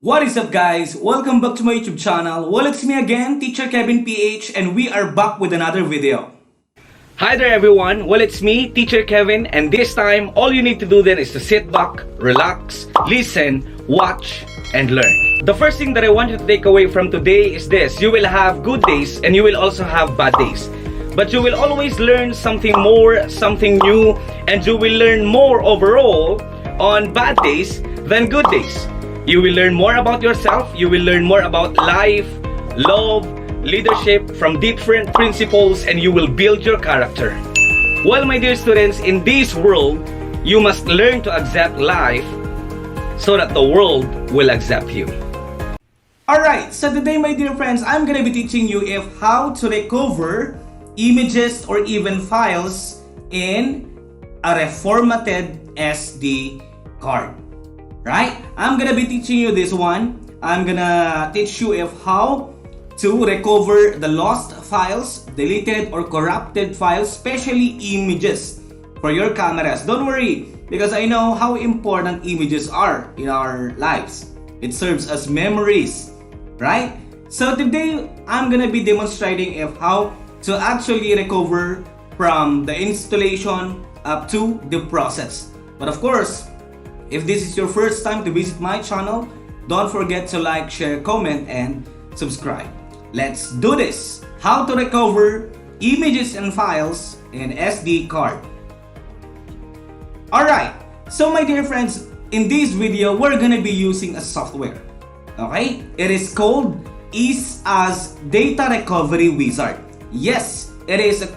What is up, guys? Welcome back to my YouTube channel. Well, it's me again, TeacherKevinPH, and we are back with another video. Hi there everyone, well it's me, Teacher Kevin, and this time all you need to do then is to sit back, relax, listen, watch, and learn. The first thing that I want you to take away from today is this: you will have good days and you will also have bad days. But you will always learn something more, something new, and you will learn more overall on bad days than good days. You will learn more about yourself, you will learn more about life, love, leadership from different principles, and you will build your character. Well, my dear students, in this world, you must learn to accept life so that the world will accept you. Alright, so today, my dear friends, I'm gonna be teaching you how to recover images or even files in a reformatted SD card. Right? I'm gonna be teaching you this one. I'm gonna teach you how to recover the lost files, deleted or corrupted files, especially images for your cameras. Don't worry, because I know how important images are in our lives. It serves as memories, right? So today, I'm gonna be demonstrating how to actually recover from the installation up to the process. But of course, if this is your first time to visit my channel, don't forget to like, share, comment, and subscribe. Let's do this! How to recover images and files in SD card. Alright, so my dear friends, in this video, we're gonna be using a software. Okay? It is called as Data Recovery Wizard. Yes, it is a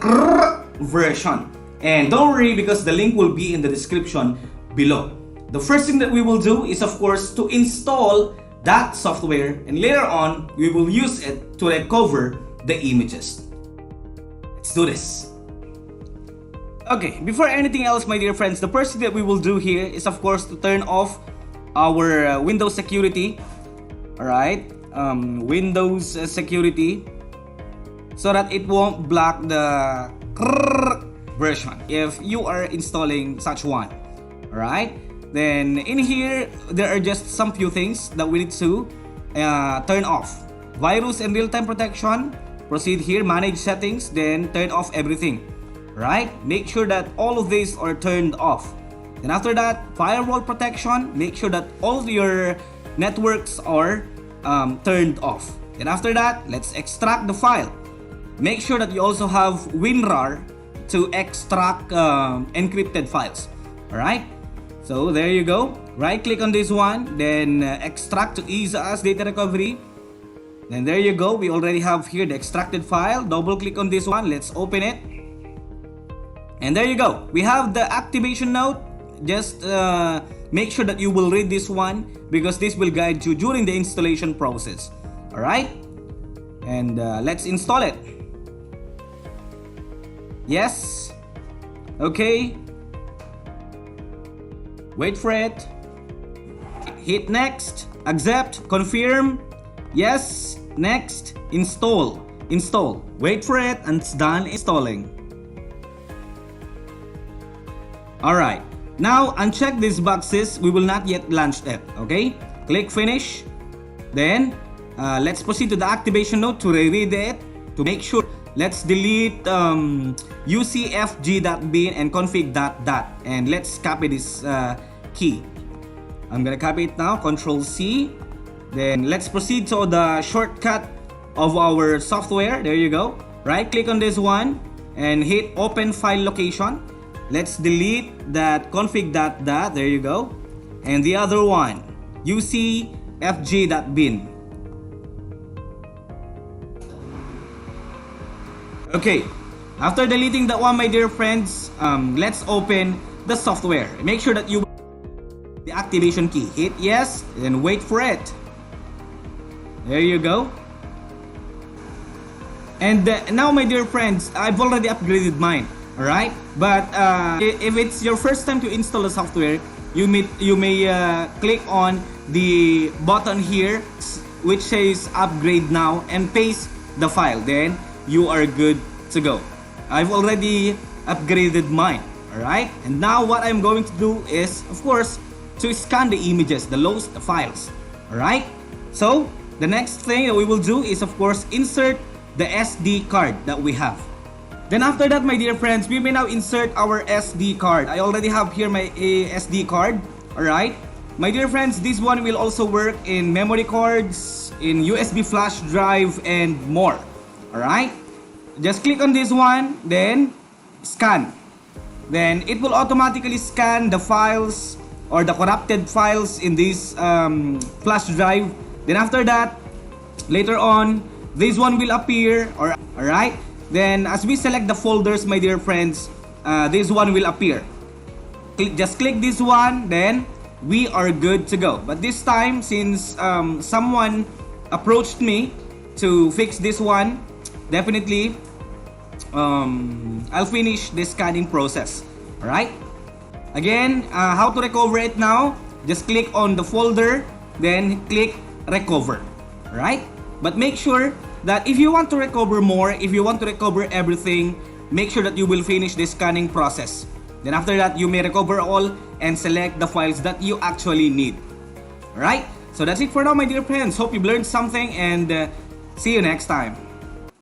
version. And don't worry, because the link will be in the description below. The first thing that we will do is, of course, to install that software, and later on we will use it to recover the images. Let's do this. Okay, before anything else, my dear friends, the first thing that we will do here is, of course, to turn off our Windows security. Alright, Windows security, so that it won't block the version if you are installing such one. Alright, then in here there are just some few things that we need to turn off. Virus and real-time protection. Proceed here, manage settings, then turn off everything. Right, make sure that all of these are turned off. Then after that, firewall protection, make sure that all your networks are turned off. Then after that, let's extract the file. Make sure that you also have WinRAR to extract encrypted files. Alright, so there you go. Right click on this one, then extract to as data recovery. Then there you go. We already have here the extracted file. Double click on this one. Let's open it. And there you go. We have the activation note. Just make sure that you will read this one, because this will guide you during the installation process. Alright, and let's install it. Yes. Okay. Wait for it. Hit next. Accept. Confirm. Yes. Next. Install. Install. Wait for it, and it's done installing. Alright. Now uncheck these boxes. We will not yet launch it. Okay. Click finish. Then let's proceed to the activation note to reread it. To make sure, let's delete ucfg.bin and config. And let's copy this key. I'm gonna copy it now. Control C. Then let's proceed to the shortcut of our software. There you go. Right click on this one and hit open file location. Let's delete that config. There you go. And the other one, ucfg.bin. Okay, after deleting that one, my dear friends, let's open the software. Make sure that you the activation key. Hit yes, and wait for it. There you go. And now, my dear friends, I've already upgraded mine. Alright, but if it's your first time to install the software, you may click on the button here which says upgrade now and paste the file. Then you are good to go. I've already upgraded mine. Alright, and now what I'm going to do is, of course, to scan the images, the lost files. Alright? So, the next thing that we will do is of course insert the SD card that we have. Then after that, my dear friends, we may now insert our SD card. I already have here my SD card. Alright? My dear friends, this one will also work in memory cards, in USB flash drive, and more. Alright? Just click on this one, then scan. Then it will automatically scan the files or the corrupted files in this flash drive. Then after that, later on, this one will appear. Alright? Then as we select the folders, my dear friends, this one will appear. Just click this one, then we are good to go. But this time, since someone approached me to fix this one, definitely I'll finish this scanning process. Alright? Again, how to recover it now? Just click on the folder, then click recover. Alright? But make sure that if you want to recover more, if you want to recover everything, make sure that you will finish this scanning process. Then after that, you may recover all and select the files that you actually need. Alright? So that's it for now, my dear friends. Hope you've learned something, and see you next time.